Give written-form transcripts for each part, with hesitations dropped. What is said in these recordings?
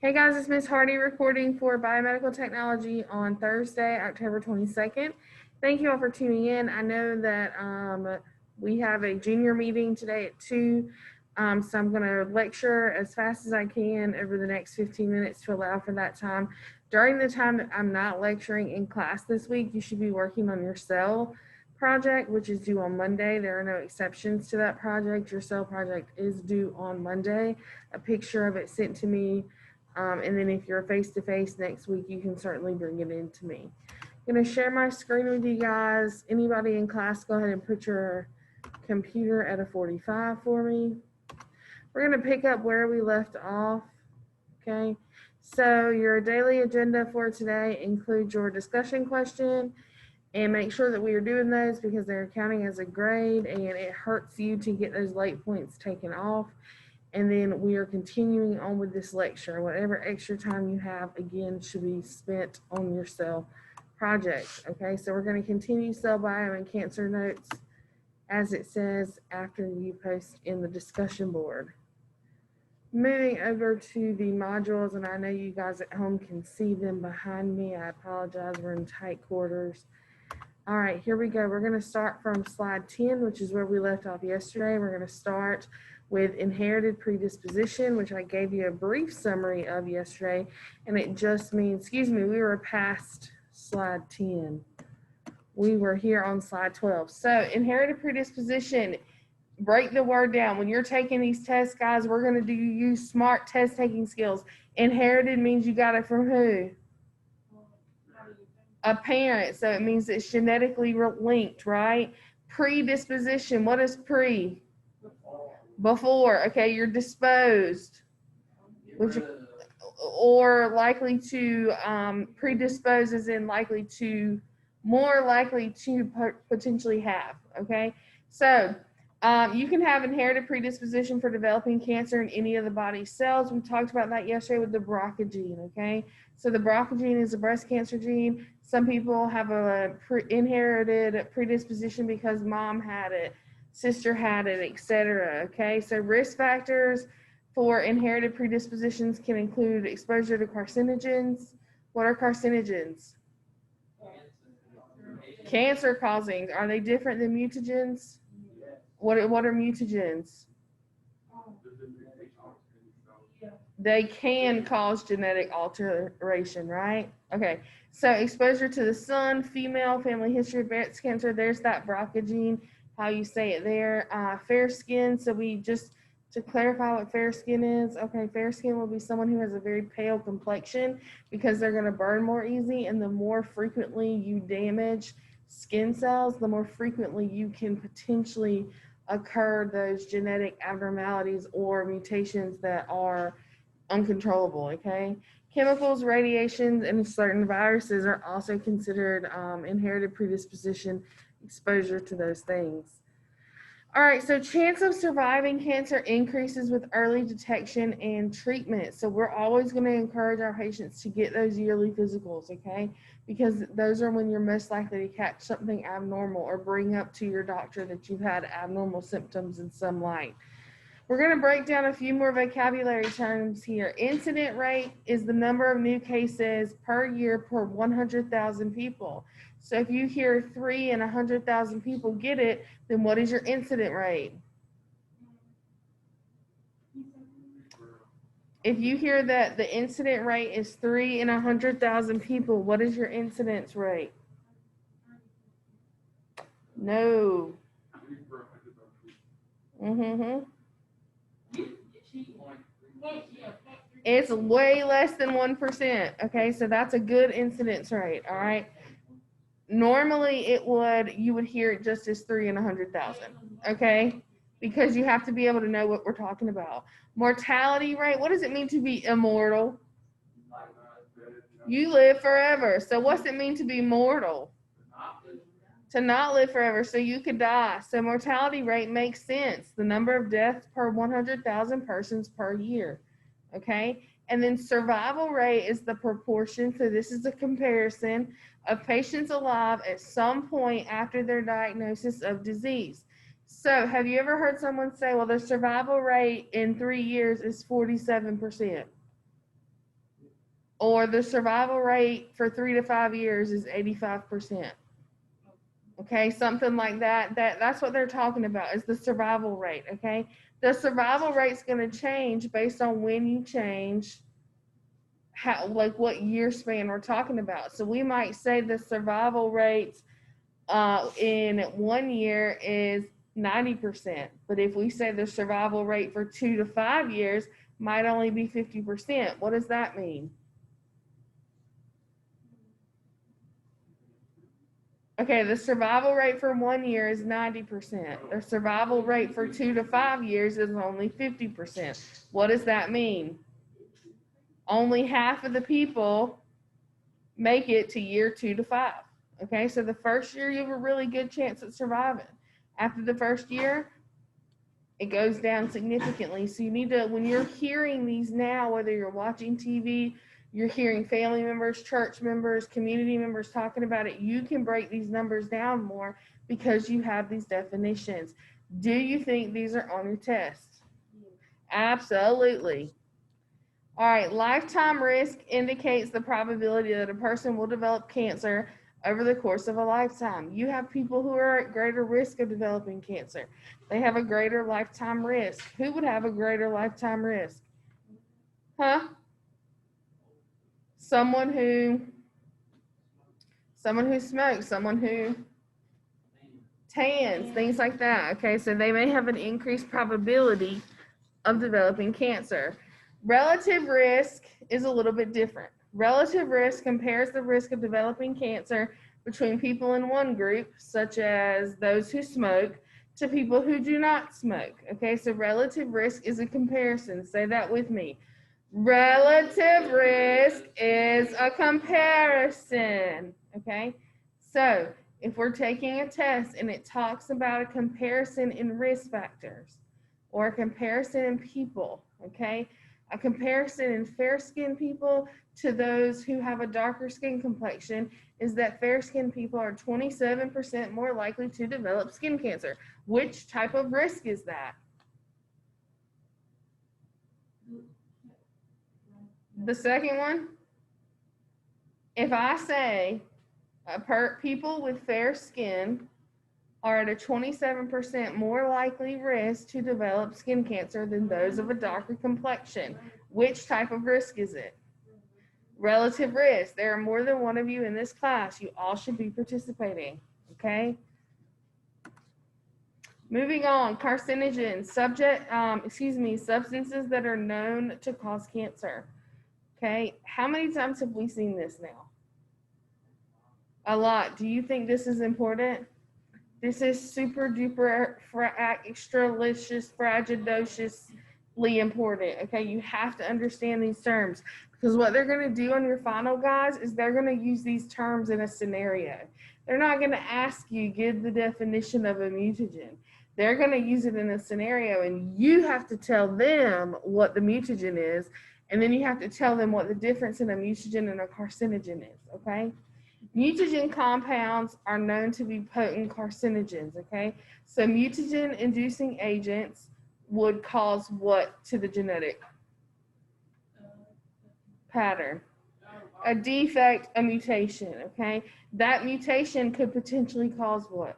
Hey guys, it's Miss Hardy recording for Biomedical Technology on Thursday, October 22nd. Thank you all for tuning in. I know that we have a junior meeting today at 2, so I'm going to lecture as fast as I can over the next 15 minutes to allow for that time. During the time that I'm not lecturing in class this week, you should be working on your cell project, which is due on Monday. There are no exceptions to that project. Your cell project is due on Monday. A picture of it sent to me. And then if you're face-to-face next week, you can certainly bring it in to me. I'm going to share my screen with you guys. Anybody in class, go ahead and put your computer at a 45 for me. We're going to pick up where we left off, okay? So your daily agenda for today includes your discussion question, and make sure that we are doing those because they're counting as a grade, and it hurts you to get those late points taken off. And then we are continuing on with this lecture. Whatever extra time you have, again, should be spent on your cell project. Okay, so we're going to continue cell bio and cancer notes as it says after you post in the discussion board. Moving over to the modules, and I know you guys at home can see them behind me. I apologize, we're in tight quarters. All right, here we go. We're going to start from slide 10, which is where we left off yesterday. We're going to start with inherited predisposition, which I gave you a brief summary of yesterday, and it just means, we were past slide 10. We were here on slide 12. So inherited predisposition, break the word down. When you're taking these tests, guys, we're going to use SMART test taking skills. Inherited means you got it from who? A parent, so it means it's genetically linked, right? Predisposition, what is pre? Before, okay, you're disposed, which, or likely to, predispose as in likely to, more likely to potentially have, okay? So you can have inherited predisposition for developing cancer in any of the body's cells. We talked about that yesterday with the BRCA gene, okay? So the BRCA gene is a breast cancer gene. Some people have a inherited predisposition because mom had it, sister had it, etc. Okay, so risk factors for inherited predispositions can include exposure to carcinogens. What are carcinogens? Cancer causing. Are they different than mutagens? What are mutagens? They can cause genetic alteration, right? Okay, so exposure to the sun, female, family history of breast cancer, there's that BRCA gene, how you say it there. Fair skin, so we just, to clarify what fair skin is, okay, fair skin will be someone who has a very pale complexion because they're going to burn more easy, and the more frequently you damage skin cells, the more frequently you can potentially occur those genetic abnormalities or mutations that are uncontrollable, okay? Chemicals, radiations, and certain viruses are also considered inherited predisposition exposure to those things. All right, so chance of surviving cancer increases with early detection and treatment. So we're always going to encourage our patients to get those yearly physicals, okay? Because those are when you're most likely to catch something abnormal or bring up to your doctor that you've had abnormal symptoms in some light. We're going to break down a few more vocabulary terms here. Incident rate is the number of new cases per year per 100,000 people. So if you hear 3 in 100,000 people get it, then what is your incident rate? If you hear that the incident rate is 3 in 100,000 people, what is your incidence rate? No. It's way less than 1%. Okay, so that's a good incidence rate. All right. Normally, you would hear it just as 3 in 100,000. Okay, because you have to be able to know what we're talking about. Mortality rate. What does it mean to be immortal? You live forever. So what's it mean to be mortal? To not live forever, so you could die. So mortality rate makes sense. The number of deaths per 100,000 persons per year. Okay, and then survival rate is the proportion, so this is a comparison of patients alive at some point after their diagnosis of disease. So have you ever heard someone say, well, the survival rate in 3 years is 47%? or the survival rate for 3 to 5 years is 85%. Okay, something like that. That's what they're talking about is the survival rate. Okay, the survival rate's going to change based on when you change, how, like what year span we're talking about. So we might say the survival rate in 1 year is 90%, but if we say the survival rate for 2 to 5 years might only be 50%, what does that mean? Okay, the survival rate for 1 year is 90%. The survival rate for 2 to 5 years is only 50%. What does that mean? Only half of the people make it to year 2 to 5. Okay, so the first year you have a really good chance at surviving. After the first year, it goes down significantly. So you need to, when you're hearing these now, whether you're watching TV, you're hearing family members, church members, community members talking about it, you can break these numbers down more because you have these definitions. Do you think these are on your test? Absolutely. All right, lifetime risk indicates the probability that a person will develop cancer over the course of a lifetime. You have people who are at greater risk of developing cancer. They have a greater lifetime risk. Who would have a greater lifetime risk? Huh? Someone who smokes, someone who tans, things like that. Okay, so they may have an increased probability of developing cancer. Relative risk is a little bit different. Relative risk compares the risk of developing cancer between people in one group, such as those who smoke, to people who do not smoke. Okay, so relative risk is a comparison. Say that with me. Relative risk is a comparison. Okay, so if we're taking a test and it talks about a comparison in risk factors or a comparison in people, okay, a comparison in fair-skinned people to those who have a darker skin complexion is that fair-skinned people are 27% more likely to develop skin cancer. Which type of risk is that? The second one? If I say people with fair skin are at a 27% more likely risk to develop skin cancer than those of a darker complexion. Which type of risk is it? Relative risk. There are more than one of you in this class. You all should be participating, okay? Moving on, carcinogens, substances that are known to cause cancer, okay? How many times have we seen this now? A lot. Do you think this is important? This is super duper extralicious, fragidociously important. Okay, you have to understand these terms because what they're going to do on your final, guys, is they're going to use these terms in a scenario. They're not going to ask you, give the definition of a mutagen. They're going to use it in a scenario, and you have to tell them what the mutagen is, and then you have to tell them what the difference in a mutagen and a carcinogen is, okay? Mutagen compounds are known to be potent carcinogens, okay? So mutagen-inducing agents would cause what to the genetic pattern? A defect, a mutation, okay? That mutation could potentially cause what?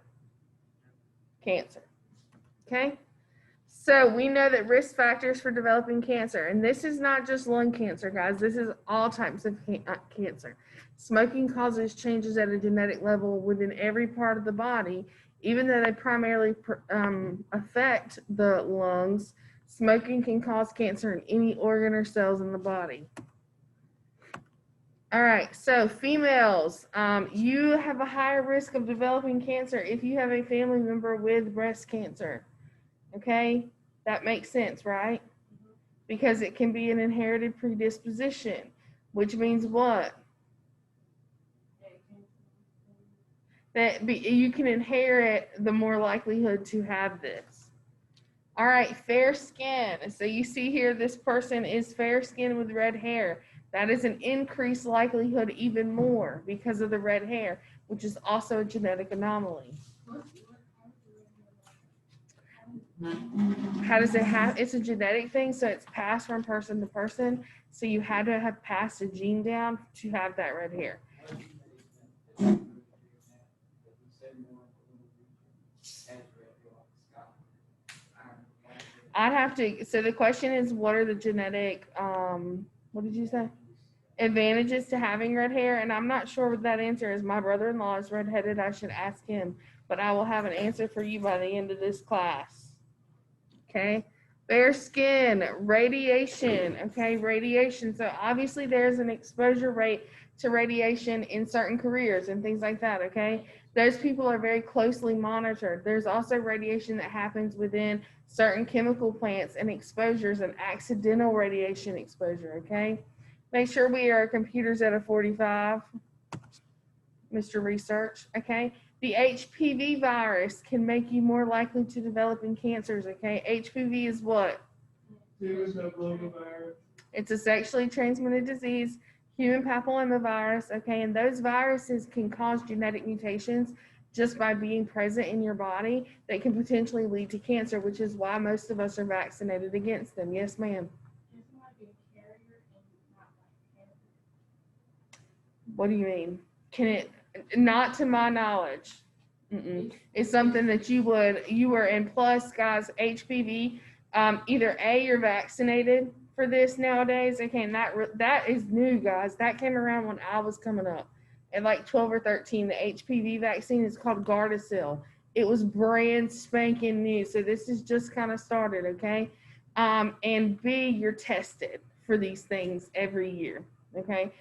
Cancer, okay? So we know that risk factors for developing cancer, and this is not just lung cancer, guys. This is all types of cancer. Smoking causes changes at a genetic level within every part of the body, even though they primarily affect the lungs. Smoking can cause cancer in any organ or cells in the body. All right, so females, you have a higher risk of developing cancer if you have a family member with breast cancer. Okay, that makes sense, right? Because it can be an inherited predisposition, which means what? That you can inherit the more likelihood to have this. All right, fair skin. So you see here, this person is fair skin with red hair. That is an increased likelihood even more because of the red hair, which is also a genetic anomaly. How does it have? It's a genetic thing, so it's passed from person to person. So you had to have passed a gene down to have that red hair. I'd have to. So the question is, what are the genetic? What did you say? Advantages to having red hair, and I'm not sure what that answer is. My brother-in-law is redheaded. I should ask him, but I will have an answer for you by the end of this class. Okay. Fair skin, radiation. Okay, radiation. So obviously there's an exposure rate to radiation in certain careers and things like that. Okay, those people are very closely monitored. There's also radiation that happens within certain chemical plants and exposures and accidental radiation exposure. Okay, make sure we are computers at a 45, Mr. Research. Okay. The HPV virus can make you more likely to developing cancers, okay? HPV is what? It's a sexually transmitted disease, human papillomavirus, okay? And those viruses can cause genetic mutations just by being present in your body that can potentially lead to cancer, which is why most of us are vaccinated against them. Yes, ma'am. What do you mean? Can it? Not to my knowledge. It's something that you were in. Plus, guys, HPV, either A, you're vaccinated for this nowadays. Okay, and that is new, guys. That came around when I was coming up at like 12 or 13. The HPV vaccine is called Gardasil. It was brand spanking new. So this is just kind of started, okay? And B, you're tested for these things every year, okay?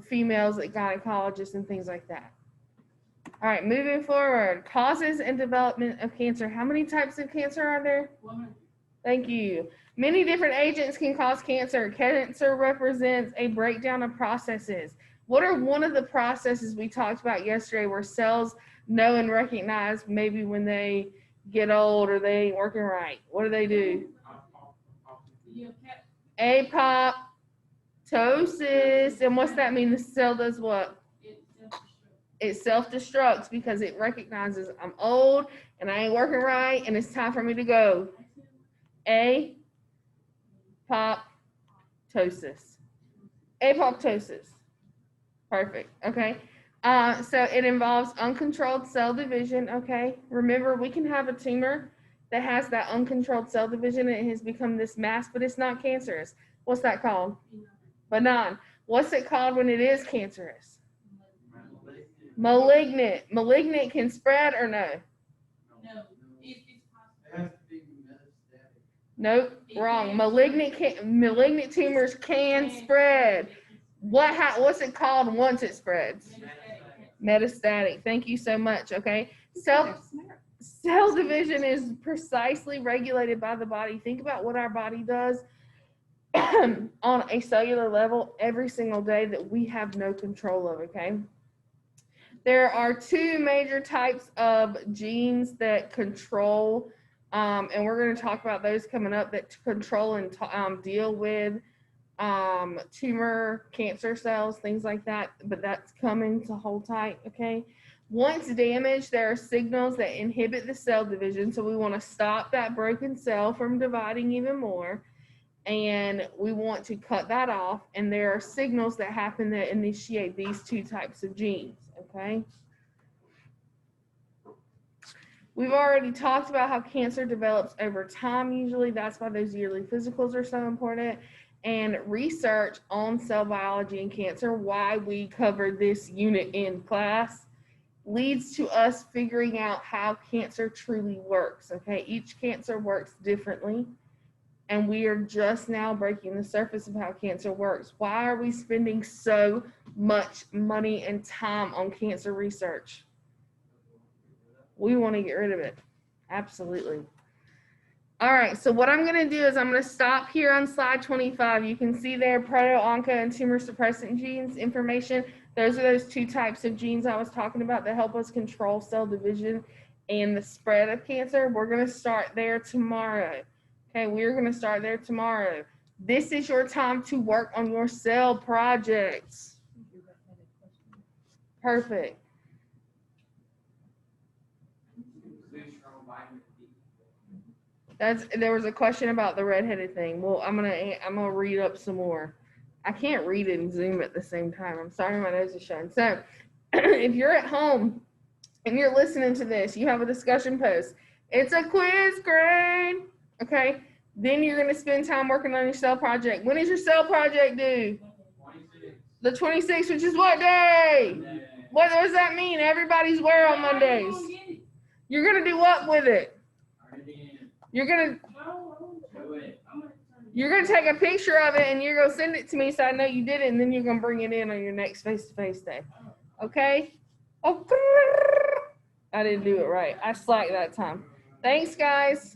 Females at gynecologists and things like that. All right, moving forward. Causes and development of cancer. How many types of cancer are there? 100. Thank you. Many different agents can cause cancer. Cancer represents a breakdown of processes. What are one of the processes we talked about yesterday where cells know and recognize maybe when they get old or they ain't working right? What do they do? Apoptosis. And what's that mean? The cell does what? It self-destructs because it recognizes I'm old and I ain't working right and it's time for me to go. Apoptosis. Apoptosis. Perfect. Okay. So it involves uncontrolled cell division. Okay. Remember, we can have a tumor that has that uncontrolled cell division and it has become this mass, but it's not cancerous. What's that called? Benign. What's it called when it is cancerous? Malignant. Malignant can spread or no? No. Nope. Wrong. Malignant tumors can spread. What's it called once it spreads? Metastatic. Thank you so much. Okay. Cell division is precisely regulated by the body. Think about what our body does on a cellular level every single day that we have no control of. Okay. There are two major types of genes that control, and we're going to talk about those coming up, that control and deal with tumor, cancer cells, things like that, but that's coming, to hold tight, okay? Once damaged, there are signals that inhibit the cell division, so we want to stop that broken cell from dividing even more, and we want to cut that off, and there are signals that happen that initiate these two types of genes. Okay. We've already talked about how cancer develops over time. Usually that's why those yearly physicals are so important. And research on cell biology and cancer, why we covered this unit in class, leads to us figuring out how cancer truly works. Okay. Each cancer works differently. And we are just now breaking the surface of how cancer works. Why are we spending so much money and time on cancer research? We want to get rid of it. Absolutely. All right, so what I'm going to do is I'm going to stop here on slide 25. You can see there proto-onco and tumor suppressant genes information. Those are those two types of genes I was talking about that help us control cell division and the spread of cancer. We're going to start there tomorrow. Okay, we're going to start there tomorrow. This is your time to work on your cell projects. Perfect. There was a question about the redheaded thing. Well, I'm gonna read up some more. I can't read and Zoom at the same time. I'm sorry, my nose is showing. So, if you're at home and you're listening to this, you have a discussion post. It's a quiz grade. Okay. Then you're gonna spend time working on your cell project. When is your cell project due? 26. The 26th, which is what day? What does that mean? Everybody's where on Mondays? You're gonna do what with it? You're gonna take a picture of it and you're gonna send it to me so I know you did it, and then you're gonna bring it in on your next face-to-face day. Okay? Oh, I didn't do it right. I slacked that time. Thanks, guys.